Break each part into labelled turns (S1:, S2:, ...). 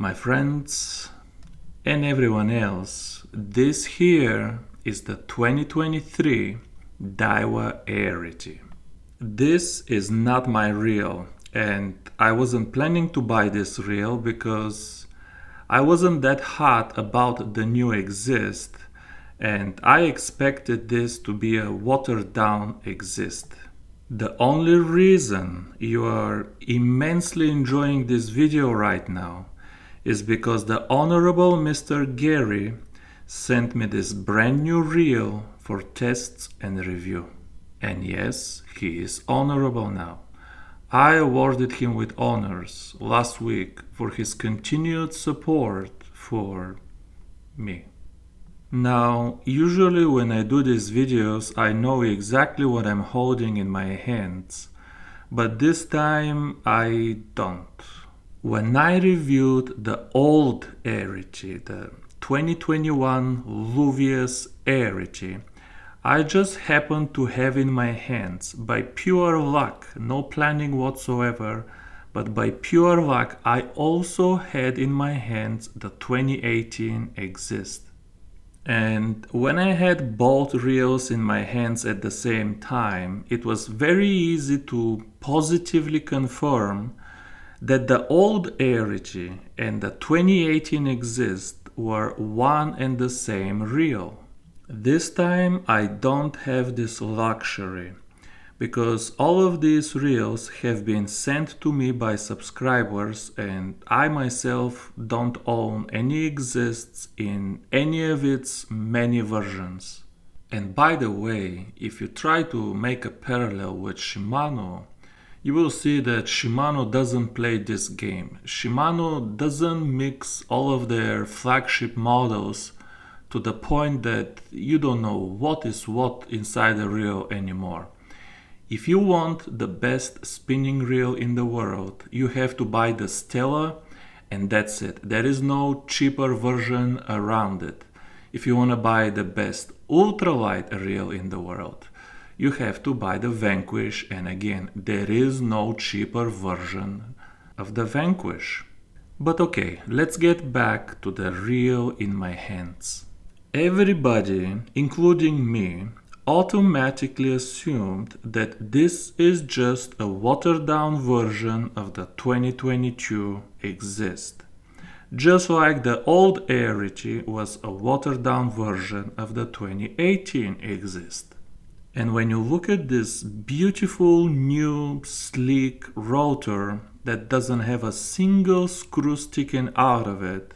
S1: My friends and everyone else, this here is the 2023 Daiwa AIRITY. This is not my reel, and I wasn't planning to buy this reel because I wasn't that hot about the new Exist, and I expected this to be a watered down Exist. The only reason you are immensely enjoying this video right now is because the Honorable Mr. Gary sent me this brand new reel for tests and review. And yes, he is honorable now. I awarded him with honors last week for his continued support for me. Now, usually when I do these videos, I know exactly what I'm holding in my hands, but this time I don't. When I reviewed the old AIRITY, the 2021 Luvius AIRITY, I just happened to have in my hands, by pure luck, no planning whatsoever, but by pure luck, I also had in my hands the 2018 Exist. And when I had both reels in my hands at the same time, it was very easy to positively confirm that the old AIRITY and the 2018 Exist were one and the same reel. This time I don't have this luxury, because all of these reels have been sent to me by subscribers and I myself don't own any Exists in any of its many versions. And by the way, if you try to make a parallel with Shimano, you will see that Shimano doesn't play this game. Shimano doesn't mix all of their flagship models to the point that you don't know what is what inside the reel anymore. If you want the best spinning reel in the world, you have to buy the Stella, and that's it. There is no cheaper version around it. If you want to buy the best ultralight reel in the world, you have to buy the Vanquish, and again, there is no cheaper version of the Vanquish. But okay, let's get back to the reel in my hands. Everybody, including me, automatically assumed that this is just a watered-down version of the 2022 Exist. Just like the old AIRITY was a watered-down version of the 2018 Exist. And when you look at this beautiful, new, sleek rotor that doesn't have a single screw sticking out of it,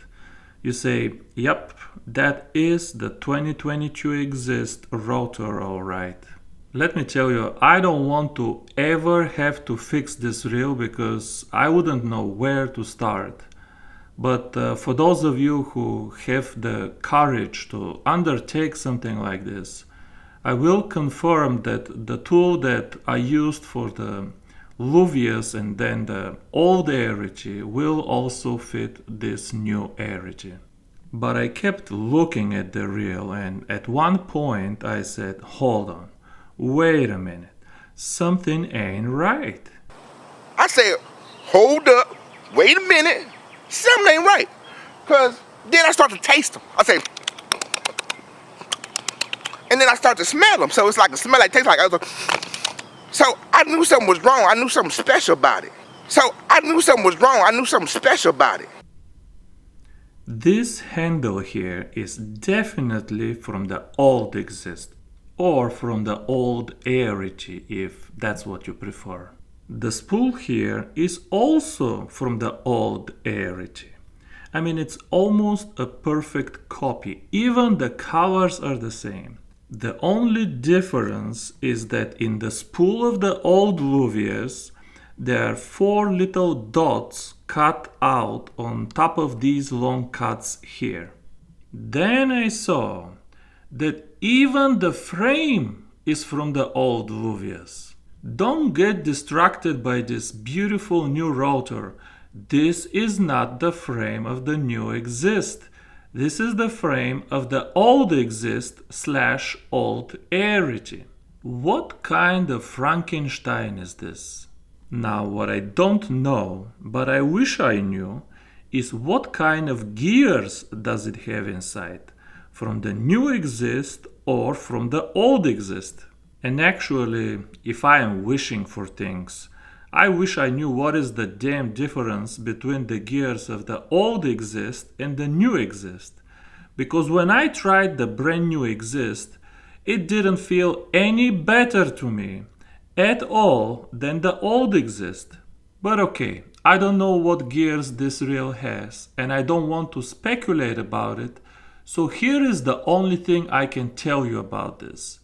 S1: you say, yep, that is the 2022 Exist rotor, alright. Let me tell you, I don't want to ever have to fix this reel because I wouldn't know where to start. But for those of you who have the courage to undertake something like this, I will confirm that the tool that I used for the Luvius and then the old AIRITY will also fit this new AIRITY. But I kept looking at the reel, and at one point I said, hold on, wait a minute, something ain't right.
S2: I said, hold up, wait a minute, something ain't right. Cause then I start to taste them. I say, and then I start to smell them. So it's like a smell like taste like. So I knew something was wrong. I knew something special about it.
S1: This handle here is definitely from the old Exist, or from the old AIRITY if that's what you prefer. The spool here is also from the old AIRITY. I mean, it's almost a perfect copy. Even the colors are the same. The only difference is that in the spool of the old Luvius, there are 4 little dots cut out on top of these long cuts here. Then I saw that even the frame is from the old Luvius. Don't get distracted by this beautiful new rotor. This is not the frame of the new Exist. This is the frame of the old Exist / old AIRITY. What kind of Frankenstein is this? Now, what I don't know, but I wish I knew, is what kind of gears does it have inside, from the new exist or from the old exist. And actually, if I am wishing for things, I wish I knew what is the damn difference between the gears of the old exist and the new exist. Because when I tried the brand new exist, it didn't feel any better to me at all than the old exist. But okay, I don't know what gears this reel has, and I don't want to speculate about it, so here is the only thing I can tell you about this.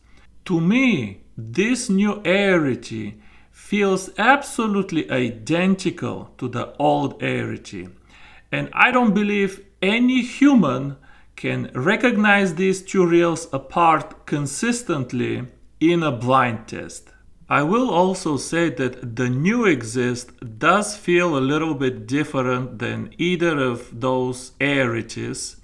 S1: To me, this new AIRITY feels absolutely identical to the old AIRITY, and I don't believe any human can recognize these two reels apart consistently in a blind test. I will also say that the new exist does feel a little bit different than either of those AIRITYs,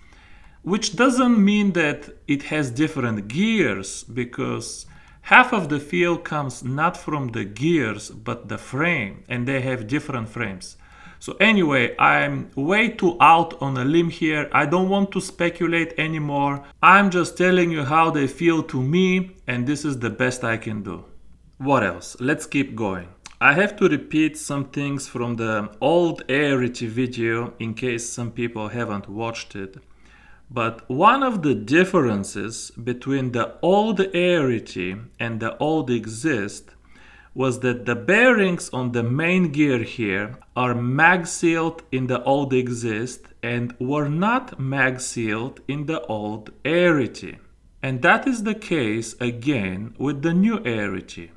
S1: which doesn't mean that it has different gears, because half of the feel comes not from the gears but the frame, and they have different frames. So anyway, I'm way too out on a limb here. I don't want to speculate anymore. I'm just telling you how they feel to me, and this is the best I can do. What else? Let's keep going. I have to repeat some things from the old AIRITY video in case some people haven't watched it. But one of the differences between the old AIRITY and the old exist was that the bearings on the main gear here are mag sealed in the old exist and were not mag sealed in the old AIRITY. And that is the case again with the new AIRITY.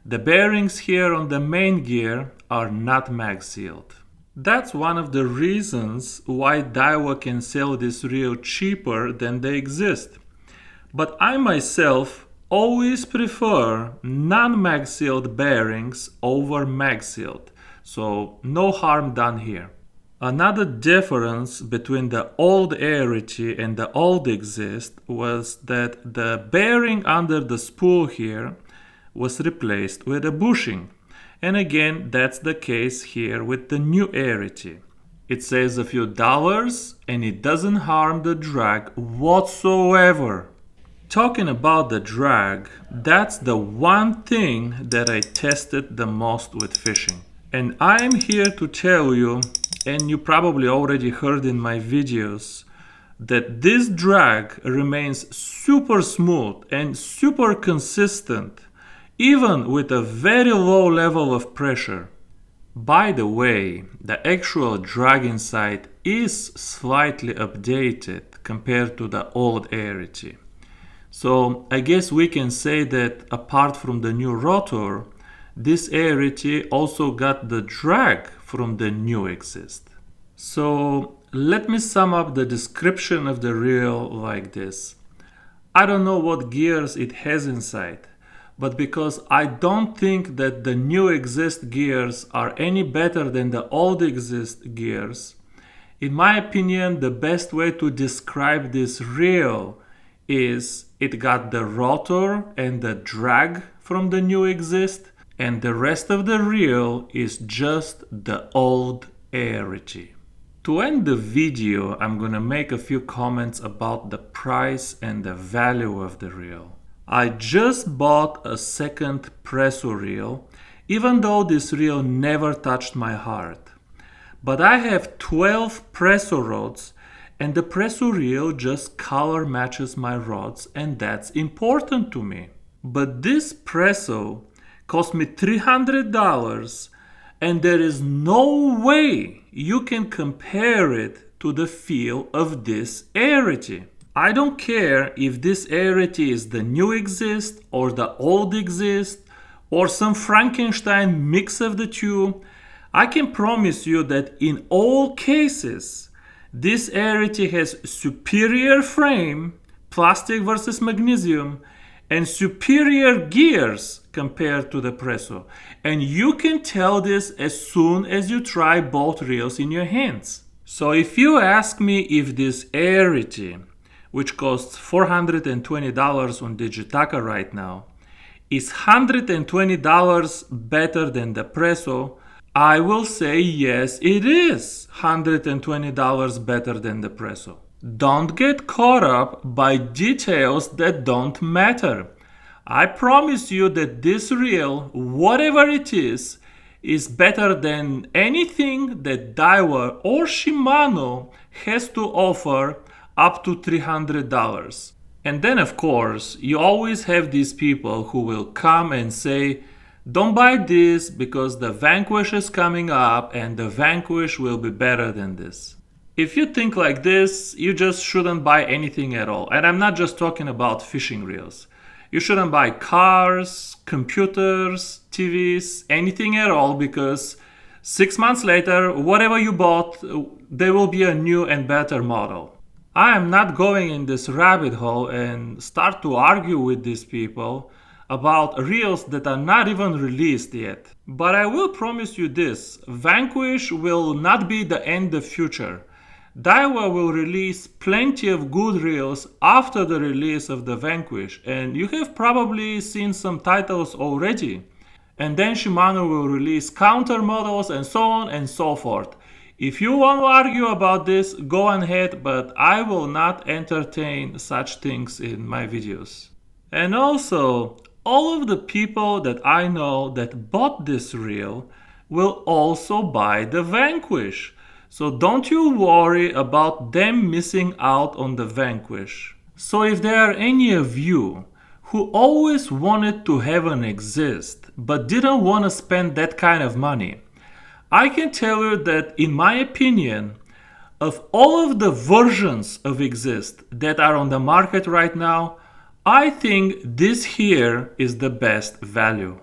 S1: The bearings here on the main gear are not mag sealed. That's one of the reasons why Daiwa can sell this reel cheaper than they exist. But I myself always prefer non-mag sealed bearings over mag sealed, so no harm done here. Another difference between the old AIRITY and the old exist was that the bearing under the spool here was replaced with a bushing. And again, that's the case here with the new AIRITY. It saves a few dollars and it doesn't harm the drag whatsoever. Talking about the drag, that's the one thing that I tested the most with fishing. And I'm here to tell you, and you probably already heard in my videos, that this drag remains super smooth and super consistent, even with a very low level of pressure. By the way, the actual drag inside is slightly updated compared to the old AIRITY. So I guess we can say that apart from the new rotor, this AIRITY also got the drag from the new exist. So let me sum up the description of the reel like this. I don't know what gears it has inside, but because I don't think that the new exist gears are any better than the old exist gears, in my opinion, the best way to describe this reel is it got the rotor and the drag from the new exist, and the rest of the reel is just the old AIRITY. To end the video, I'm gonna make a few comments about the price and the value of the reel. I just bought a second presso reel, even though this reel never touched my heart. But I have 12 presso rods, and the presso reel just color matches my rods, and that's important to me. But this presso cost me $300, and there is no way you can compare it to the feel of this AIRITY. I don't care if this AIRITY is the new exist or the old exist or some Frankenstein mix of the two. I can promise you that in all cases, this AIRITY has superior frame, plastic versus magnesium, and superior gears compared to the presso. And you can tell this as soon as you try both reels in your hands. So if you ask me if this AIRITY, which costs $420 on Digitaka right now, is $120 better than the presso, I will say yes, it is $120 better than the Presso. Don't get caught up by details that don't matter. I promise you that this reel, whatever it is better than anything that Daiwa or Shimano has to offer up to $300. And then, of course, you always have these people who will come and say, don't buy this because the Vanquish is coming up and the Vanquish will be better than this. If you think like this, you just shouldn't buy anything at all. And I'm not just talking about fishing reels. You shouldn't buy cars, computers, TVs, anything at all, because 6 months later, whatever you bought, there will be a new and better model. I am not going in this rabbit hole and start to argue with these people about reels that are not even released yet. But I will promise you this, Vanquish will not be the end of future. Daiwa will release plenty of good reels after the release of the Vanquish, and you have probably seen some titles already. And then Shimano will release counter models and so on and so forth. If you want to argue about this, go ahead, but I will not entertain such things in my videos. And also, all of the people that I know that bought this reel will also buy the Vanquish. So don't you worry about them missing out on the Vanquish. So if there are any of you who always wanted to have an Exist but didn't want to spend that kind of money, I can tell you that in my opinion, of all of the versions of Exist that are on the market right now, I think this here is the best value.